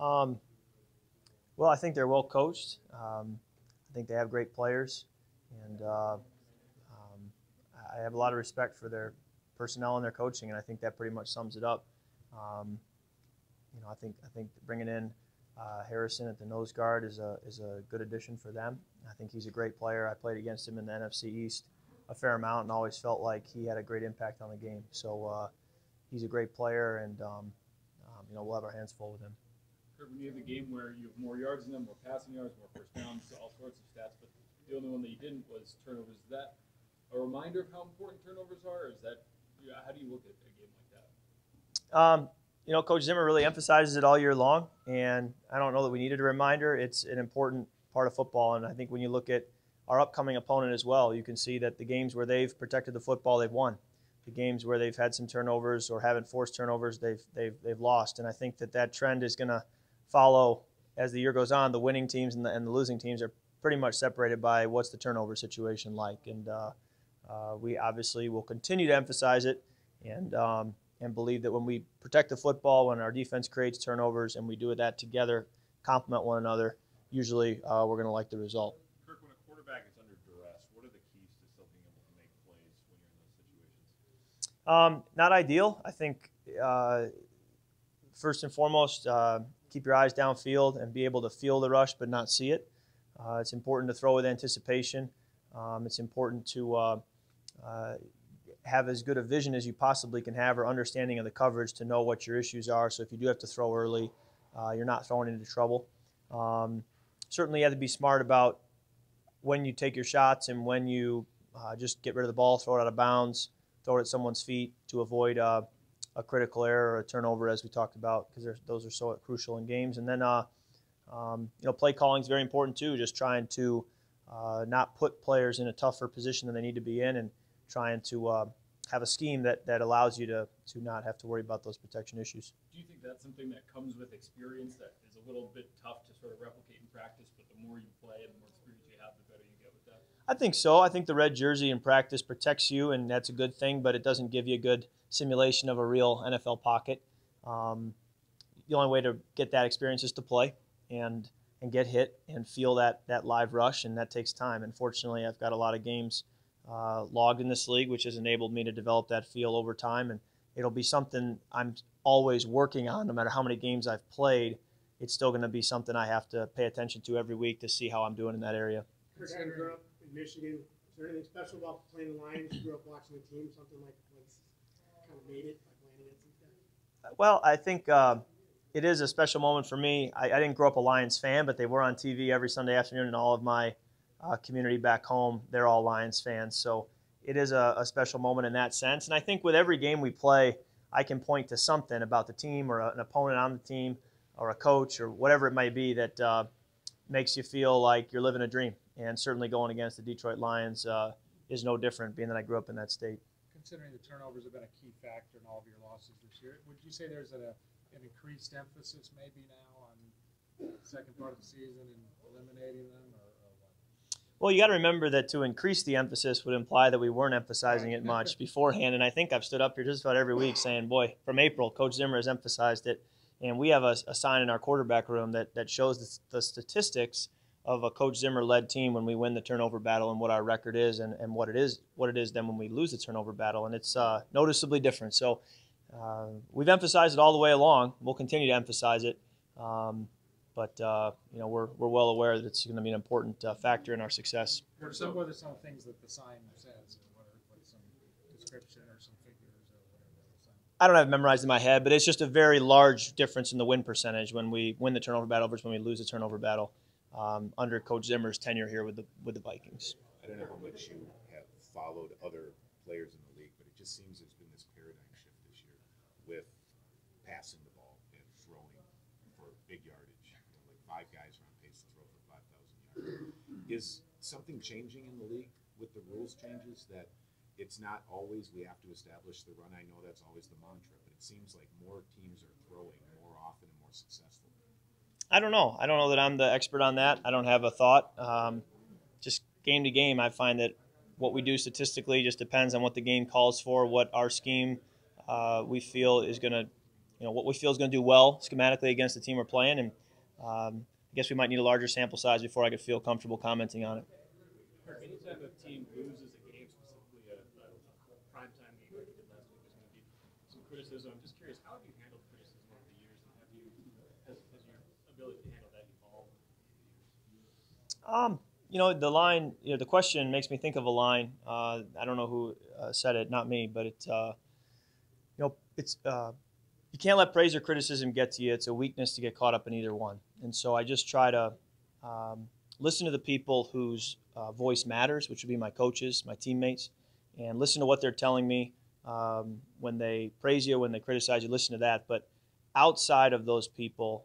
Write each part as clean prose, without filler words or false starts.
Um, well, I think they're well coached. I think they have great players, and I have a lot of respect for their personnel and their coaching, and I think that pretty much sums it up. Um, I think bringing in Harrison at the nose guard is a good addition for them. I think he's a great player. I played against him in the NFC East a fair amount, and always felt like he had a great impact on the game. So he's a great player, and we'll have our hands full with him. When you have a game where you have more yards than them, more passing yards, more first downs, all sorts of stats, but the only one that you didn't was turnovers. Is that a reminder of how important turnovers are? Or is that how do you look at a game like that? Coach Zimmer really emphasizes it all year long, and I don't know that we needed a reminder. It's an important part of football, and I think when you look at our upcoming opponent as well, you can see that the games where they've protected the football, they've won. The games where they've had some turnovers or haven't forced turnovers, they've lost, and I think that trend is going to follow as the year goes on. The winning teams and the losing teams are pretty much separated by what's the turnover situation like, and we obviously will continue to emphasize it and believe that when we protect the football, when our defense creates turnovers, and we do that together, complement one another, usually we're going to like the result. Kirk, when a quarterback is under duress, what are the keys to still being able to make plays when you're in those situations? Not ideal. I think first and foremost, keep your eyes downfield and be able to feel the rush but not see it. It's important to throw with anticipation. It's important to have as good a vision as you possibly can have, or understanding of the coverage to know what your issues are. So if you do have to throw early, you're not throwing into trouble. Certainly you have to be smart about when you take your shots and when you just get rid of the ball, throw it out of bounds, throw it at someone's feet to avoid a critical error or a turnover, as we talked about, because those are so crucial in games. And then, play calling is very important too. Just trying to not put players in a tougher position than they need to be in, and trying to have a scheme that allows you to not have to worry about those protection issues. Do you think that's something that comes with experience that is a little bit tough to sort of replicate in practice, but the more you play and the more experience you have, the better you get with that? I think so. I think the red jersey in practice protects you, and that's a good thing, but it doesn't give you a good simulation of a real NFL pocket. The only way to get that experience is to play and get hit and feel that live rush, and that takes time. Unfortunately, I've got a lot of games logged in this league, which has enabled me to develop that feel over time, and it'll be something I'm always working on. No matter how many games I've played, it's still going to be something I have to pay attention to every week to see how I'm doing in that area. Kirk, you grew up in Michigan. Is there anything special about playing the Lions? You grew up watching the team, something like kind of made it, like playing against these guys? Well, I think it is a special moment for me. I didn't grow up a Lions fan, but they were on TV every Sunday afternoon, and all of my community back home, they're all Lions fans. So it is a special moment in that sense. And I think with every game we play, I can point to something about the team or an opponent on the team or a coach or whatever it might be that makes you feel like you're living a dream. And certainly going against the Detroit Lions is no different, being that I grew up in that state. Considering the turnovers have been a key factor in all of your losses this year, would you say there's an increased emphasis maybe now on the second part of the season and eliminating them, or what? Well, you got to remember that to increase the emphasis would imply that we weren't emphasizing it much beforehand. And I think I've stood up here just about every week saying, boy, from April, Coach Zimmer has emphasized it. And we have a sign in our quarterback room that shows the statistics of a Coach Zimmer-led team when we win the turnover battle, and what our record is, and what it is then when we lose the turnover battle. And it's noticeably different. So we've emphasized it all the way along. We'll continue to emphasize it. But we're well aware that it's going to be an important factor in our success. What are some things that the sign says? What is some description or some figures or whatever the sign? I don't have it memorized in my head, but it's just a very large difference in the win percentage when we win the turnover battle versus when we lose the turnover battle under Coach Zimmer's tenure here with the Vikings. I don't know how much you have followed other players in the league, but it just seems there's been this paradigm shift this year with passing the ball and throwing for big yardage. Like 5 guys are on pace to throw for 5,000 yards. Is something changing in the league with the rules changes, that it's not always we have to establish the run? I know that's always the mantra, but it seems like more teams are throwing more often and more successful. I don't know. I don't know that I'm the expert on that. I don't have a thought. Just game to game, I find that what we do statistically just depends on what the game calls for, what our scheme we feel is going to what we feel is going to do well schematically against the team we're playing, and I guess we might need a larger sample size before I could feel comfortable commenting on it. Anytime a team loses a game, specifically a primetime game like we did last week, there's going to be some criticism. I'm just curious, how have you handled criticism over the years, and has your ability to handle that evolved over the years? The line, the question makes me think of a line. I don't know who said it, not me, but it's you can't let praise or criticism get to you. It's a weakness to get caught up in either one. And so I just try to listen to the people whose voice matters, which would be my coaches, my teammates, and listen to what they're telling me. When they praise you, when they criticize you, listen to that. But outside of those people,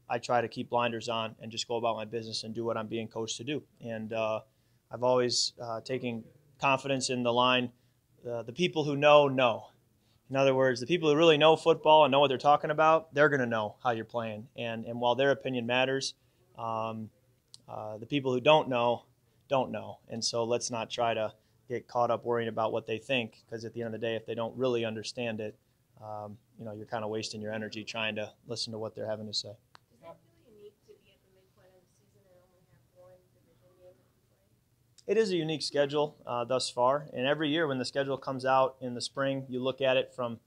I try to keep blinders on and just go about my business and do what I'm being coached to do. And I've always taken confidence in the line, the people who know. In other words, the people who really know football and know what they're talking about, they're going to know how you're playing. And while their opinion matters, the people who don't know. And so let's not try to get caught up worrying about what they think, because at the end of the day, if they don't really understand it, you're kind of wasting your energy trying to listen to what they're having to say. Does that feel unique to be at the midpoint of the season and only have one division game to play? It is a unique schedule thus far, and every year when the schedule comes out in the spring, you look at it from,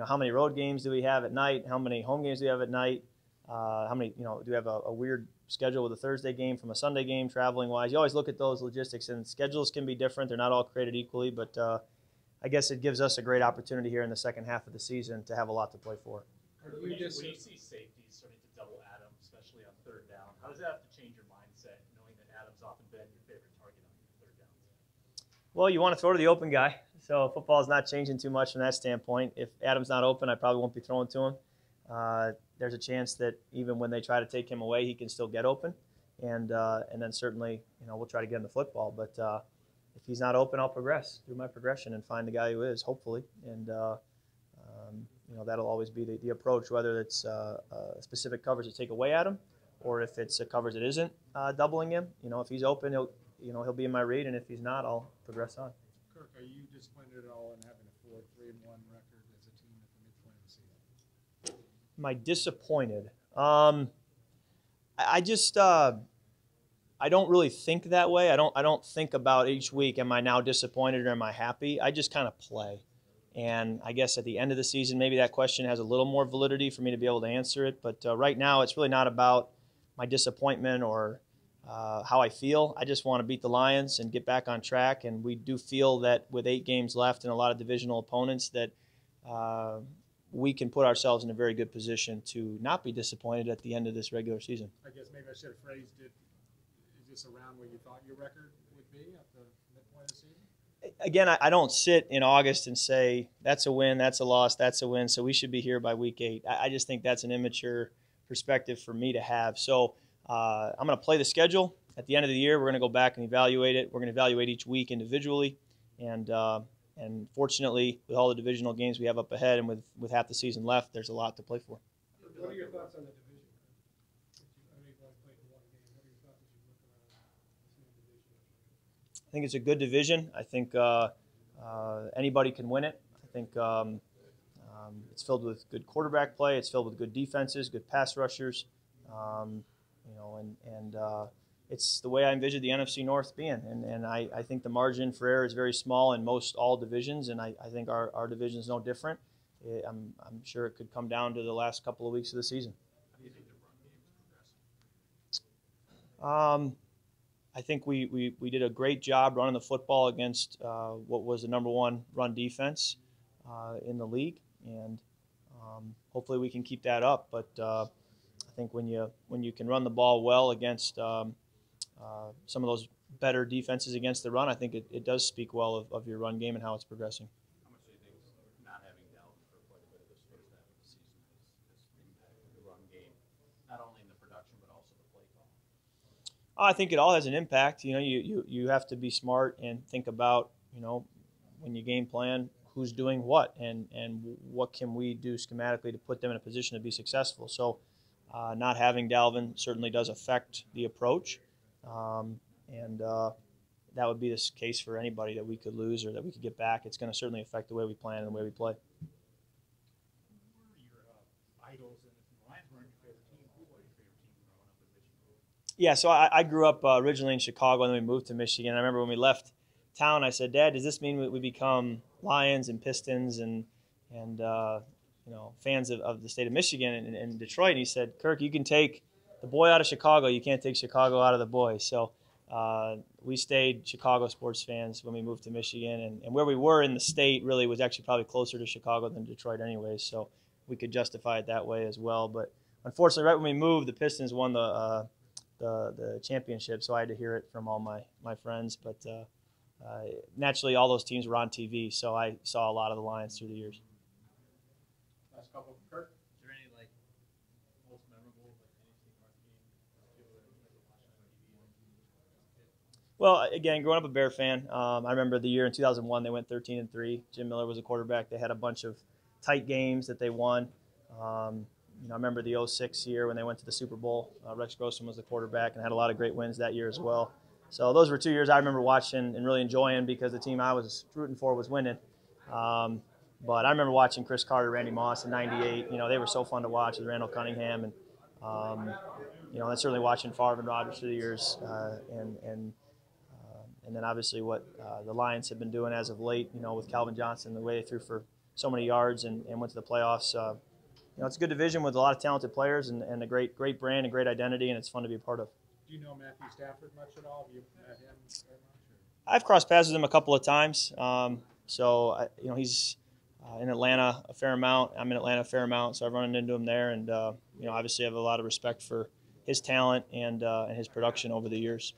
how many road games do we have at night, how many home games do we have at night, how many, do we have a weird schedule with a Thursday game from a Sunday game, traveling wise. You always look at those logistics, and schedules can be different. They're not all created equally, but I guess it gives us a great opportunity here in the second half of the season to have a lot to play for. When you see safeties starting to double Adams, especially on third down, how does that have to change your mindset, knowing that Adams often been your favorite target on third downs? Well, you want to throw to the open guy, so football is not changing too much from that standpoint. If Adams not open, I probably won't be throwing to him. There's a chance that even when they try to take him away, he can still get open, and then certainly we'll try to get him the football. But if he's not open, I'll progress through my progression and find the guy who is, hopefully, and that'll always be the approach, whether it's a specific coverage to take away at him, or if it's a coverage that isn't doubling him. If he's open, he'll be in my read, and if he's not, I'll progress on. Kirk, are you disappointed at all in having a 4-3-1 record as a team at the midpoint of the season? Am I disappointed? I just I don't really think that way. I don't think about each week, am I now disappointed or am I happy? I just kind of play. And I guess at the end of the season, maybe that question has a little more validity for me to be able to answer it. But right now, it's really not about my disappointment or how I feel. I just want to beat the Lions and get back on track. And we do feel that with 8 games left and a lot of divisional opponents that we can put ourselves in a very good position to not be disappointed at the end of this regular season. I guess maybe I should have phrased it, is this around where you thought your record would be at the midpoint of the season? Again, I don't sit in August and say, that's a win, that's a loss, that's a win, so we should be here by week 8. I just think that's an immature perspective for me to have. So I'm going to play the schedule. At the end of the year, we're going to go back and evaluate it. We're going to evaluate each week individually. And fortunately, with all the divisional games we have up ahead and with half the season left, there's a lot to play for. What are your thoughts on the division? I know you've only played one game. What are your thoughts as you look around this new division? I think it's a good division. I think anybody can win it. I think it's filled with good quarterback play. It's filled with good defenses, good pass rushers. It's the way I envisioned the NFC North being. And I think the margin for error is very small in most all divisions, and I think our division is no different. I'm sure it could come down to the last couple of weeks of the season. How do you think the run game is progressing? I think we did a great job running the football against what was the number 1 run defense in the league, and hopefully we can keep that up. But I think when you can run the ball well against some of those better defenses against the run, I think it does speak well of your run game and how it's progressing. How much do you think not having Dalvin for quite a bit of this first half of the season has impacted the run game, not only in the production but also the play call? I think it all has an impact. You have to be smart and think about, when you game plan, who's doing what and what can we do schematically to put them in a position to be successful. So not having Dalvin certainly does affect the approach. That would be the case for anybody that we could lose or that we could get back. It's going to certainly affect the way we plan and the way we play. Who are your idols, and if the Lions weren't your favorite team, who was your favorite team growing up in Michigan? Yeah, so I grew up originally in Chicago, and then we moved to Michigan. I remember when we left town, I said, "Dad, does this mean we become Lions and Pistons and fans of the state of Michigan and Detroit?" And he said, "Kirk, you can take the boy out of Chicago. You can't take Chicago out of the boy." So we stayed Chicago sports fans when we moved to Michigan, and where we were in the state really was actually probably closer to Chicago than Detroit anyways, so we could justify it that way as well. But unfortunately, right when we moved, the Pistons won the championship, so I had to hear it from all my friends. But naturally, all those teams were on TV, so I saw a lot of the Lions through the years. Last couple, Kirk. Is there any like most memorable like NFC North game that you were watching on TV? Well, again, growing up a Bear fan, I remember the year in 2001 they went 13-3. Jim Miller was a quarterback. They had a bunch of tight games that they won. I remember the 06 year when they went to the Super Bowl. Rex Grossman was the quarterback and had a lot of great wins that year as well. So those were 2 years I remember watching and really enjoying because the team I was rooting for was winning. But I remember watching Chris Carter, Randy Moss in '98. They were so fun to watch with Randall Cunningham, and and certainly watching Favre and Rodgers through the years, and then obviously what the Lions have been doing as of late. With Calvin Johnson, the way they threw for so many yards and went to the playoffs. It's a good division with a lot of talented players and a great brand and great identity, and it's fun to be a part of. Do you know Matthew Stafford much at all? Have you met him very much? I've crossed paths with him a couple of times. He's in Atlanta a fair amount. I'm in Atlanta a fair amount, so I've run into him there, and obviously I have a lot of respect for his talent and his production over the years.